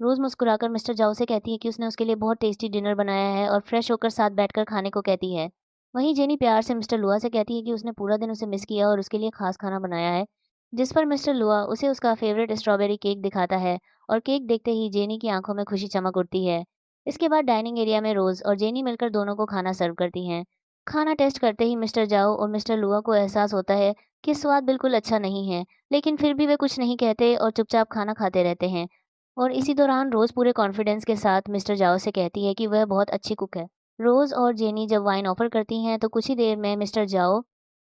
रोज़ मुस्कुराकर मिस्टर जाओ से कहती है कि उसने उसके लिए बहुत टेस्टी डिनर बनाया है और फ्रेश होकर साथ बैठकर खाने को कहती है। वहीं जेनी प्यार से मिस्टर लुआ से कहती है कि उसने पूरा दिन उसे मिस किया और उसके लिए खास खाना बनाया है, जिस पर मिस्टर लुआ उसे उसका फेवरेट स्ट्रॉबेरी केक दिखाता है और केक देखते ही जेनी की आंखों में खुशी चमक उठती है। इसके बाद डाइनिंग एरिया में रोज़ और जेनी मिलकर दोनों को खाना सर्व करती हैं। खाना टेस्ट करते ही मिस्टर जाओ और मिस्टर लुआ को एहसास होता है कि स्वाद बिल्कुल अच्छा नहीं है, लेकिन फिर भी वे कुछ नहीं कहते और चुपचाप खाना खाते रहते हैं। और इसी दौरान रोज़ पूरे कॉन्फिडेंस के साथ मिस्टर जाओ से कहती है कि वह बहुत अच्छी कुक है। रोज़ और जेनी जब वाइन ऑफ़र करती हैं तो कुछ ही देर में मिस्टर जाओ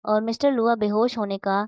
और मिस्टर लुआ बेहोश होने का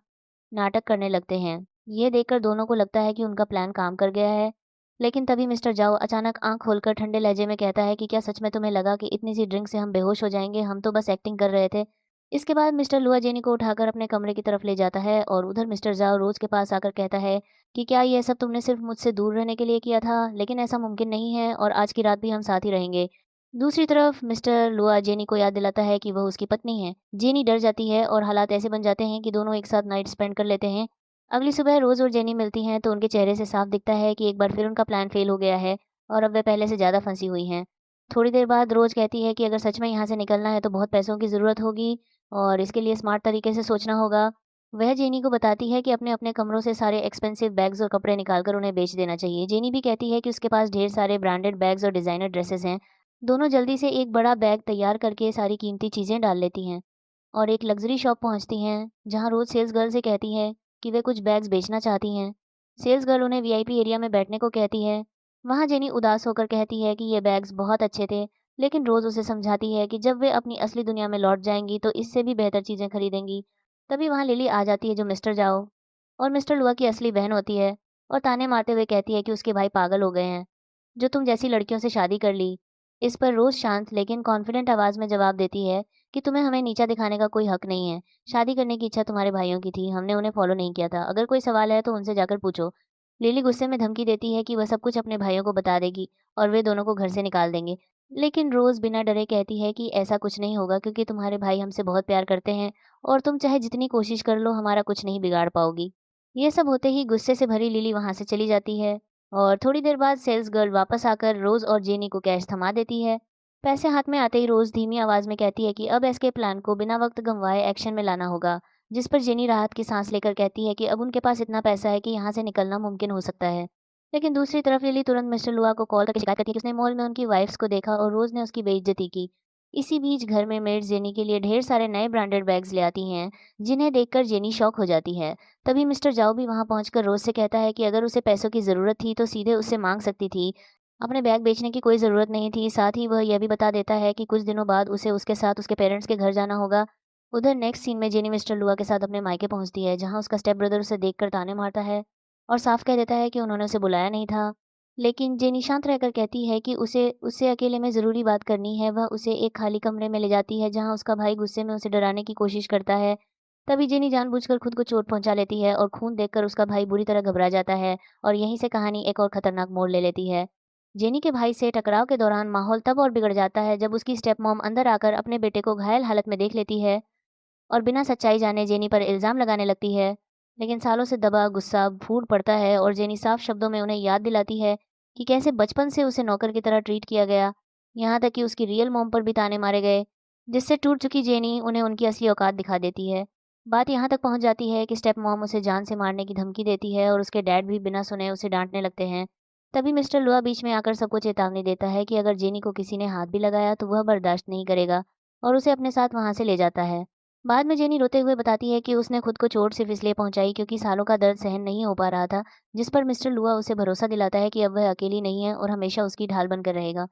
नाटक करने लगते हैं। ये देखकर दोनों को लगता है कि उनका प्लान काम कर गया है। लेकिन तभी मिस्टर जाओ अचानक आँख खोलकर ठंडे लहजे में कहता है कि क्या सच में तुम्हें लगा कि इतनी सी ड्रिंक से हम बेहोश हो जाएँगे? हम तो बस एक्टिंग कर रहे थे। इसके बाद मिस्टर लुआ जेनी को उठाकर अपने कमरे की तरफ ले जाता है और उधर मिस्टर जाओ रोज़ के पास आकर कहता है कि क्या ये सब तुमने सिर्फ़ मुझसे दूर रहने के लिए किया था? लेकिन ऐसा मुमकिन नहीं है और आज की रात भी हम साथ ही रहेंगे। दूसरी तरफ मिस्टर लुआ जेनी को याद दिलाता है कि वह उसकी पत्नी है। जेनी डर जाती है और हालात ऐसे बन जाते हैं कि दोनों एक साथ नाइट स्पेंड कर लेते हैं। अगली सुबह रोज़ और जेनी मिलती हैं तो उनके चेहरे से साफ दिखता है कि एक बार फिर उनका प्लान फ़ेल हो गया है और अब वे पहले से ज़्यादा फँसी हुई हैं। थोड़ी देर बाद रोज़ कहती है कि अगर सच में यहाँ से निकलना है तो बहुत पैसों की ज़रूरत होगी और इसके लिए स्मार्ट तरीके से सोचना होगा। वह जेनी को बताती है कि अपने-अपने कमरों से सारे एक्सपेंसिव बैग्स और कपड़े निकालकर उन्हें बेच देना चाहिए। जेनी भी कहती है कि उसके पास ढेर सारे ब्रांडेड बैग्स और डिज़ाइनर ड्रेसेस हैं। दोनों जल्दी से एक बड़ा बैग तैयार करके सारी कीमती चीज़ें डाल लेती हैं और एक लग्ज़री शॉप पहुँचती हैं, जहाँ रोज़ सेल्स गर्ल से कहती है कि वे कुछ बैग्स बेचना चाहती हैं। सेल्स गर्ल उन्हें वीआईपी एरिया में बैठने को कहती है। वहाँ जेनी उदास होकर कहती है कि ये बैग्स बहुत अच्छे थे, लेकिन रोज़ उसे समझाती है कि जब वे अपनी असली दुनिया में लौट जाएँगी तो इससे भी बेहतर चीज़ें खरीदेंगी। तभी वहाँ लिली आ जाती है जो मिस्टर जाओ और मिस्टर लुआ की असली बहन होती है और ताने मारते हुए कहती है कि उसके भाई पागल हो गए हैं, जो तुम जैसी लड़कियों से शादी कर ली। इस पर रोज़ शांत लेकिन कॉन्फिडेंट आवाज़ में जवाब देती है कि तुम्हें हमें नीचा दिखाने का कोई हक नहीं है। शादी करने की इच्छा तुम्हारे भाइयों की थी, हमने उन्हें फॉलो नहीं किया था। अगर कोई सवाल है तो उनसे जाकर पूछो। लिली गुस्से में धमकी देती है कि वह सब कुछ अपने भाइयों को बता देगी और वे दोनों को घर से निकाल देंगे। लेकिन रोज़ बिना डरे कहती है कि ऐसा कुछ नहीं होगा क्योंकि तुम्हारे भाई हमसे बहुत प्यार करते हैं और तुम चाहे जितनी कोशिश कर लो हमारा कुछ नहीं बिगाड़ पाओगी। ये सब होते ही गुस्से से भरी लिली वहाँ से चली जाती है और थोड़ी देर बाद सेल्स गर्ल वापस आकर रोज़ और जेनी को कैश थमा देती है। पैसे हाथ में आते ही रोज़ धीमी आवाज़ में कहती है कि अब एस्केप प्लान को बिना वक़्त गँवाए एक्शन में लाना होगा, जिस पर जेनी राहत की साँस लेकर कहती है कि अब उनके पास इतना पैसा है कि यहाँ से निकलना मुमकिन हो सकता है। लेकिन दूसरी तरफ लिली तुरंत मिस्टर लुआ को कॉल करके शिकायत करती है कि उसने मॉल में उनकी वाइफ्स को देखा और रोज़ ने उसकी बेइज्जती की। इसी बीच घर में मेड्स जेनी के लिए ढेर सारे नए ब्रांडेड बैग्स ले आती हैं, जिन्हें देखकर जेनी शॉक हो जाती है। तभी मिस्टर जाओ भी वहाँ पहुँचकर रोज़ से कहता है कि अगर उसे पैसों की ज़रूरत थी तो सीधे उससे माँग सकती थी। अपने बैग बेचने की कोई ज़रूरत नहीं थी। साथ ही वह यह भी बता देता है कि कुछ दिनों बाद उसे उसके साथ उसके पेरेंट्स के घर जाना होगा। उधर नेक्स्ट सीन में जेनी मिस्टर लुआ के साथ अपने मायके पहुँचती है, जहाँ उसका स्टेप ब्रदर उसे देखकर ताने मारता है और साफ कह देता है कि उन्होंने उसे बुलाया नहीं था। लेकिन जेनी शांत रहकर कहती है कि उसे उससे अकेले में ज़रूरी बात करनी है। वह उसे एक खाली कमरे में ले जाती है, जहाँ उसका भाई गुस्से में उसे डराने की कोशिश करता है। तभी जेनी जानबूझकर खुद को चोट पहुँचा लेती है और खून देखकर उसका भाई बुरी तरह घबरा जाता है और यहीं से कहानी एक और खतरनाक मोड़ ले लेती है। जेनी के भाई से टकराव के दौरान माहौल तब और बिगड़ जाता है जब उसकी स्टेप मॉम अंदर आकर अपने बेटे को घायल हालत में देख लेती है और बिना सच्चाई जाने जेनी पर इल्ज़ाम लगाने लगती है। लेकिन सालों से दबा गुस्सा फूट पड़ता है और जेनी साफ शब्दों में उन्हें याद दिलाती है कि कैसे बचपन से उसे नौकर की तरह ट्रीट किया गया, यहाँ तक कि उसकी रियल मॉम पर भी ताने मारे गए, जिससे टूट चुकी जेनी उन्हें उनकी असली औकात दिखा देती है। बात यहाँ तक पहुँच जाती है कि स्टेप मॉम उसे जान से मारने की धमकी देती है और उसके डैड भी बिना सुने उसे डांटने लगते हैं। तभी मिस्टर लुआ बीच में आकर सबको चेतावनी देता है कि अगर जेनी को किसी ने हाथ भी लगाया तो वह बर्दाश्त नहीं करेगा और उसे अपने साथ वहाँ से ले जाता है। बाद में जेनी रोते हुए बताती है कि उसने खुद को चोट सिर्फ इसलिए पहुंचाई क्योंकि सालों का दर्द सहन नहीं हो पा रहा था, जिस पर मिस्टर लुआ उसे भरोसा दिलाता है कि अब वह अकेली नहीं है और हमेशा उसकी ढाल बनकर रहेगा।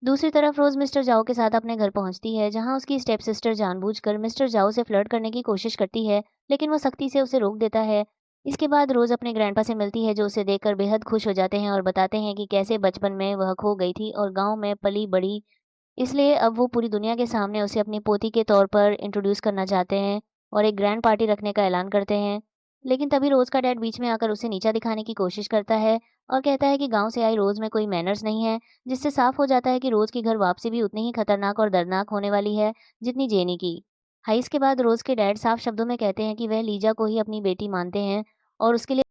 दूसरी तरफ रोज मिस्टर जाओ के साथ अपने घर पहुंचती है, जहां उसकी स्टेप सिस्टर जानबूझकर मिस्टर जाओ से फ्लर्ट करने की कोशिश करती है, लेकिन वो सख्ती से उसे रोक देता है। इसके बाद रोज अपने ग्रैंडपा से मिलती है, जो उसे देखकर बेहद खुश हो जाते हैं और बताते हैं कि कैसे बचपन में वह खो गई थी और गांव में पली बड़ी, इसलिए अब वो पूरी दुनिया के सामने उसे अपनी पोती के तौर पर इंट्रोड्यूस करना चाहते हैं और एक ग्रैंड पार्टी रखने का ऐलान करते हैं। लेकिन तभी रोज़ का डैड बीच में आकर उसे नीचा दिखाने की कोशिश करता है और कहता है कि गाँव से आई रोज़ में कोई मैनर्स नहीं है, जिससे साफ हो जाता है कि रोज़ की घर वापसी भी उतनी ही खतरनाक और दर्दनाक होने वाली है, जितनी जेनी की। हाइस के बाद रोज़ के डैड साफ शब्दों में कहते हैं कि वह लीजा को ही अपनी बेटी मानते हैं और उसके लिए